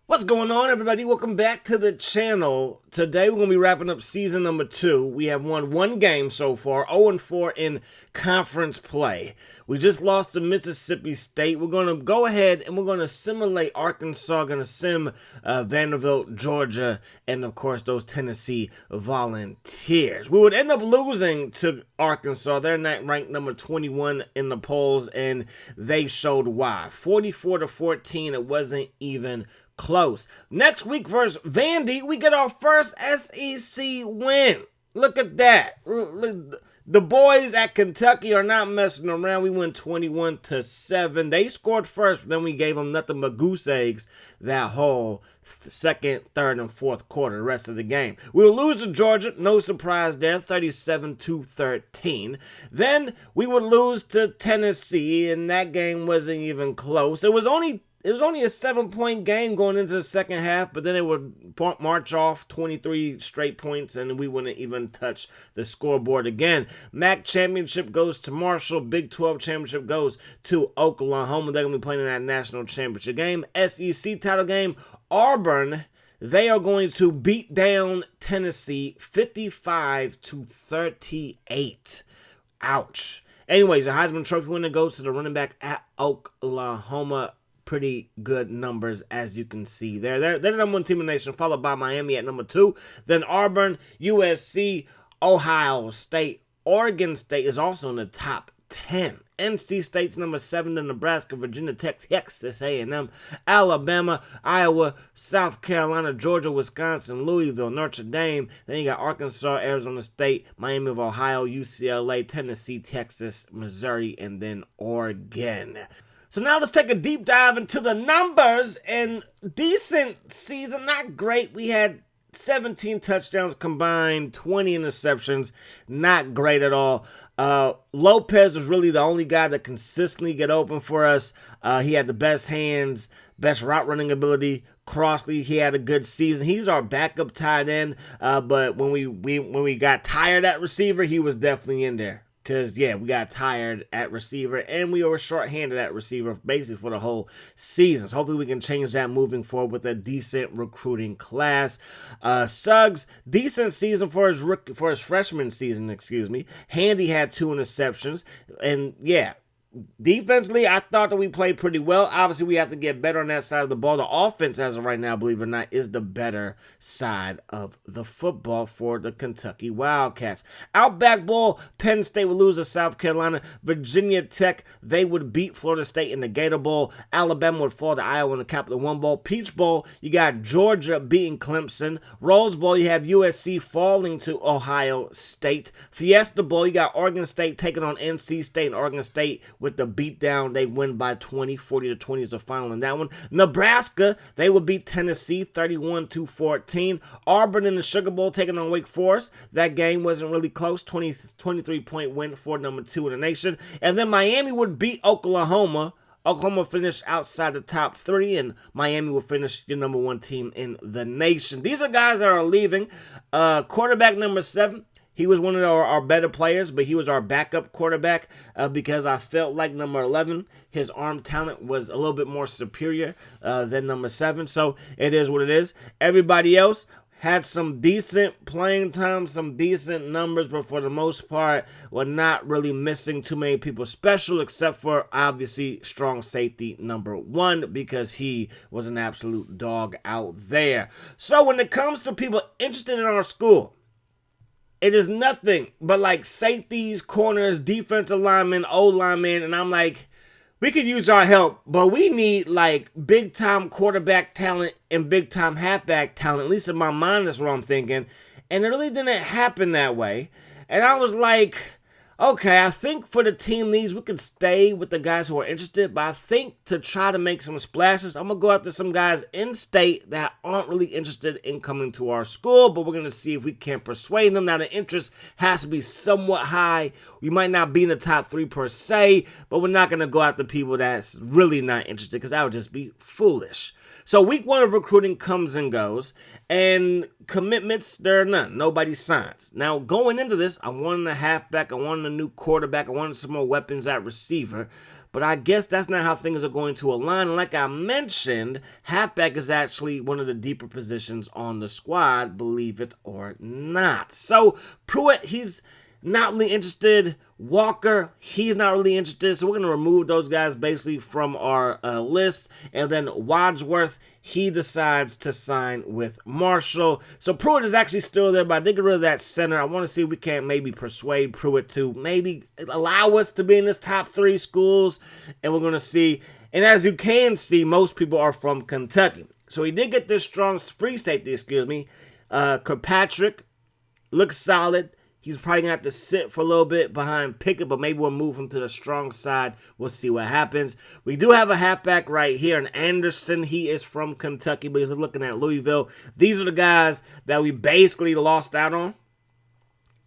What's going on, everybody? Welcome back to the channel. Today we're going to be wrapping up season number 2. We have won one game so far, 0-4 in conference play. We just lost to Mississippi State. We're going to go ahead and we're going to simulate Arkansas, going to sim Vanderbilt, Georgia, and of course those Tennessee Volunteers. We would end up losing to Arkansas. They're ranked number 21 in the polls, and they showed why. 44-14, it wasn't even close. Next week versus Vandy, we get our first SEC win. Look at that. The boys at Kentucky are not messing around. We win 21-7. They scored first, but then we gave them nothing but goose eggs that whole second, third, and fourth quarter, the rest of the game. We will lose to Georgia, no surprise there, 37-13. Then we would lose to Tennessee, and that game wasn't even close. It was only a 7-point game going into the second half, but then it would march off 23 straight points, and we wouldn't even touch the scoreboard again. MAC championship goes to Marshall. Big 12 championship goes to Oklahoma. They're going to be playing in that national championship game. SEC title game, Auburn. They are going to beat down Tennessee 55-38. Ouch. Anyways, the Heisman Trophy winner goes to the running back at Oklahoma. Pretty good numbers, as you can see there. They're the number one team in the nation, followed by Miami at number 2. Then Auburn, USC, Ohio State. Oregon State is also in the top 10. NC State's number 7, then Nebraska, Virginia Tech, Texas A&M, Alabama, Iowa, South Carolina, Georgia, Wisconsin, Louisville, Notre Dame. Then you got Arkansas, Arizona State, Miami of Ohio, UCLA, Tennessee, Texas, Missouri, and then Oregon. So now let's take a deep dive into the numbers. And decent season, not great. We had 17 touchdowns combined, 20 interceptions. Not great at all. Lopez was really the only guy that consistently get open for us. He had the best hands, best route running ability. Crossley, he had a good season. He's our backup tight end. But when we got tired at receiver, he was definitely in there. Because, yeah, we got tired at receiver, and we were shorthanded at receiver basically for the whole season. So hopefully we can change that moving forward with a decent recruiting class. Suggs, decent season for his freshman season, Handy had 2 interceptions, and, yeah. Defensively, I thought that we played pretty well. Obviously, we have to get better on that side of the ball. The offense, as of right now, believe it or not, is the better side of the football for the Kentucky Wildcats. Outback Bowl, Penn State would lose to South Carolina. Virginia Tech, they would beat Florida State in the Gator Bowl. Alabama would fall to Iowa in the Capital One Bowl. Peach Bowl, you got Georgia beating Clemson. Rose Bowl, you have USC falling to Ohio State. Fiesta Bowl, you got Oregon State taking on NC State, and Oregon State with the beatdown, they win by 20, 40-20 is the final in that one. Nebraska, they would beat Tennessee 31-14. Auburn in the Sugar Bowl taking on Wake Forest. That game wasn't really close, 23-point win for number 2 in the nation. And then Miami would beat Oklahoma. Oklahoma finished outside the top 3, and Miami will finish your number 1 team in the nation. These are guys that are leaving. Quarterback number 7. He was one of our better players, but he was our backup quarterback because I felt like number 11, his arm talent was a little bit more superior than number 7. So it is what it is. Everybody else had some decent playing time, some decent numbers, but for the most part, were not really missing too many people special, except for, obviously, strong safety number 1, because he was an absolute dog out there. So when it comes to people interested in our school, it is nothing but like safeties, corners, defensive linemen, O-linemen, and I'm like, we could use our help, but we need like big-time quarterback talent and big-time halfback talent. At least in my mind, that's what I'm thinking. And it really didn't happen that way. And I was like, okay, I think for the team needs, we can stay with the guys who are interested, but I think to try to make some splashes, I'm going to go after some guys in state that aren't really interested in coming to our school, but we're going to see if we can persuade them. Now, the interest has to be somewhat high. We might not be in the top 3 per se, but we're not going to go after people that's really not interested because that would just be foolish. So week 1 of recruiting comes and goes, and commitments, there are none. Nobody signs. Now, going into this, I wanted a halfback, I wanted a new quarterback, I wanted some more weapons at receiver, but I guess that's not how things are going to align. And like I mentioned, halfback is actually one of the deeper positions on the squad, believe it or not. So Pruitt, he's not really interested. Walker, he's not really interested. So we're going to remove those guys basically from our list. And then Wadsworth, he decides to sign with Marshall. So Pruitt is actually still there, but I did get rid of that center. I want to see if we can't maybe persuade Pruitt to maybe allow us to be in this top 3 schools. And we're going to see. And as you can see, most people are from Kentucky. So he did get this strong free safety, Kirkpatrick. Looks solid. He's probably going to have to sit for a little bit behind Pickett, but maybe we'll move him to the strong side. We'll see what happens. We do have a halfback right here, and Anderson. He is from Kentucky, but he's looking at Louisville. These are the guys that we basically lost out on.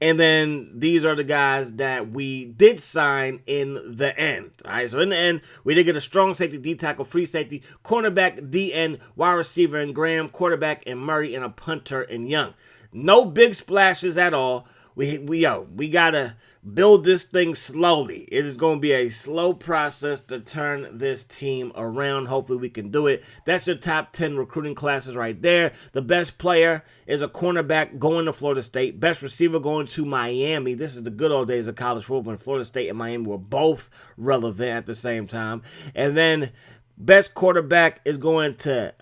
And then these are the guys that we did sign in the end. All right, so in the end, we did get a strong safety, D-tackle, free safety, cornerback, D-end, wide receiver, and Graham, quarterback, and Murray, and a punter, and Young. No big splashes at all. We gotta build this thing slowly. It is going to be a slow process to turn this team around. Hopefully we can do it. That's your top 10 recruiting classes right there. The best player is a cornerback going to Florida State. Best receiver going to Miami. This is the good old days of college football when Florida State and Miami were both relevant at the same time. And then best quarterback is going to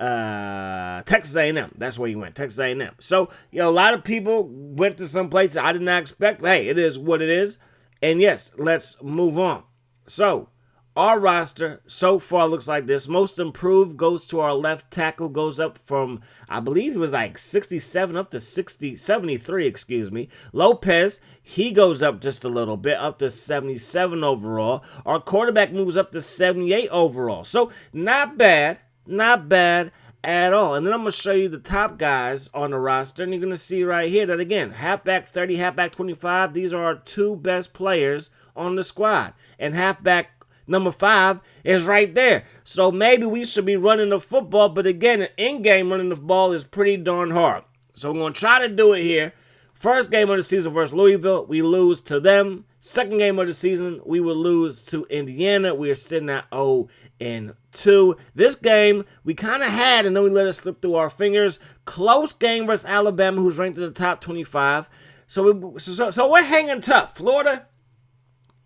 Texas A&M. That's where he went, Texas A&M. So, a lot of people went to some places I did not expect. Hey, it is what it is. And yes, let's move on. So, our roster so far looks like this. Most improved goes to our left tackle, goes up from, I believe it was like 67 up to 73. Lopez, he goes up just a little bit, up to 77 overall. Our quarterback moves up to 78 overall. So, not bad at all. And then I'm going to show you the top guys on the roster, and you're going to see right here that, again, halfback 30, halfback 25, these are our 2 best players on the squad. And halfback number 5 is right there. So maybe we should be running the football, but again, in-game running the ball is pretty darn hard. So we're going to try to do it here. First game of the season versus Louisville, we lose to them. Second game of the season, we will lose to Indiana. We are sitting at 0-2. This game, we kind of had, and then we let it slip through our fingers. Close game versus Alabama, who's ranked in the top 25. So we're hanging tough. Florida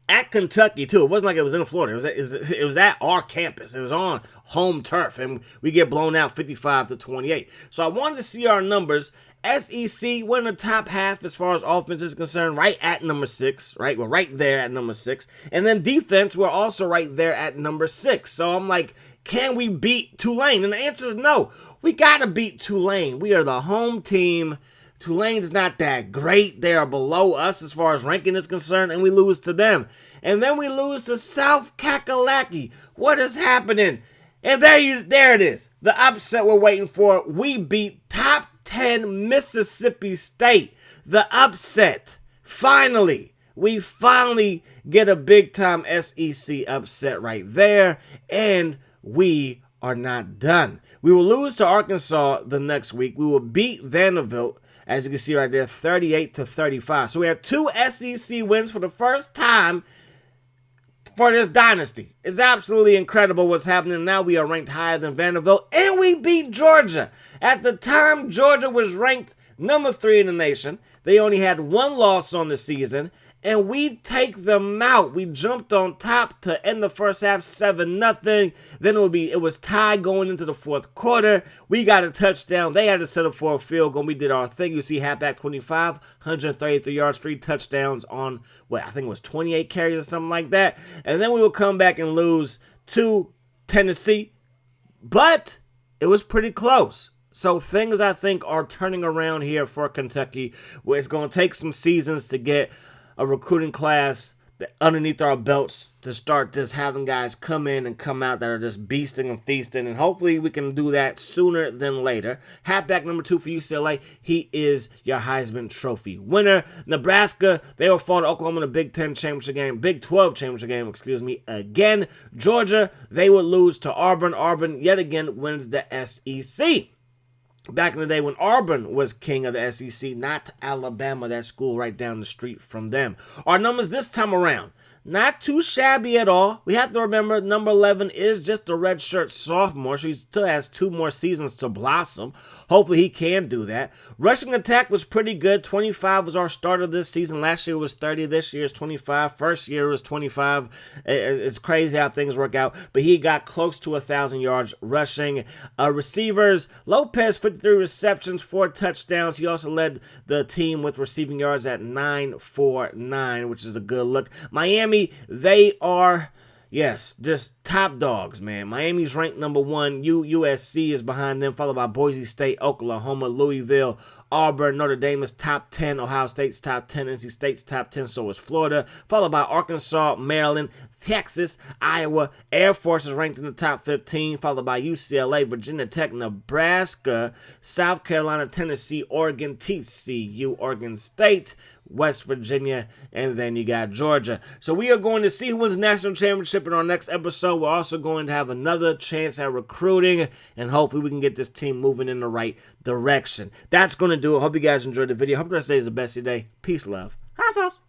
at Kentucky, too. It wasn't like it was in Florida. It was at our campus. It was on home turf, and we get blown out 55-28. So I wanted to see our numbers. SEC, we're in the top half as far as offense is concerned, right at number 6, right? We're right there at number 6. And then defense, we're also right there at number 6. So I'm like, can we beat Tulane? And the answer is no. We got to beat Tulane. We are the home team. Tulane's not that great. They are below us as far as ranking is concerned, and we lose to them. And then we lose to South Kakalaki. What is happening? And there it is. The upset we're waiting for. We beat top 10 Mississippi State. The upset. Finally. We finally get a big-time SEC upset right there. And we are not done. We will lose to Arkansas the next week. We will beat Vanderbilt, as you can see right there, 38-35. So we have 2 SEC wins for the first time for this dynasty. It's absolutely incredible what's happening. Now we are ranked higher than Vanderbilt, and we beat Georgia. At the time, Georgia was ranked number 3 in the nation. They only had 1 loss on the season, and we take them out. We jumped on top to end the first half 7-0. Then it was tied going into the 4th quarter. We got a touchdown. They had to settle for a field goal. We did our thing. You see halfback 25, 133 yards, 3 touchdowns on, I think it was 28 carries or something like that. And then we will come back and lose to Tennessee. But it was pretty close. So things, I think, are turning around here for Kentucky, where it's going to take some seasons to get a recruiting class underneath our belts to start just having guys come in and come out that are just beasting and feasting, and hopefully we can do that sooner than later. Halfback number 2 for UCLA, he is your Heisman Trophy winner. Nebraska, they will fall to Oklahoma in the Big 12 championship game, again. Georgia, they will lose to Auburn. Auburn yet again wins the SEC. Back in the day when Auburn was king of the SEC, not Alabama, that school right down the street from them. Our numbers this time around, Not too shabby at all. We have to remember number 11 is just a redshirt sophomore, so he still has 2 more seasons to blossom. Hopefully he can do that. Rushing attack was pretty good. 25 was our starter this season. Last year was 30. This year is 25. First year was 25. It's crazy how things work out. But he got close to 1,000 yards rushing. Receivers, Lopez, 53 receptions, 4 touchdowns. He also led the team with receiving yards at 949, which is a good look. Miami, they are, yes, just top dogs, man. Miami's ranked number 1. USC is behind them, followed by Boise State, Oklahoma, Louisville, Auburn. Notre Dame is top 10. Ohio State's top 10. NC State's top 10. So is Florida, followed by Arkansas, Maryland, Texas, Iowa. Air Force is ranked in the top 15, followed by UCLA, Virginia Tech, Nebraska, South Carolina, Tennessee, Oregon, TCU, Oregon State, West Virginia, and then you got Georgia. So we are going to see who wins the national championship in our next episode. We're also going to have another chance at recruiting, and hopefully we can get this team moving in the right direction. That's going to do it. Hope you guys enjoyed the video. Hope the rest of the day is the best of your day. Peace, love. Hot sauce.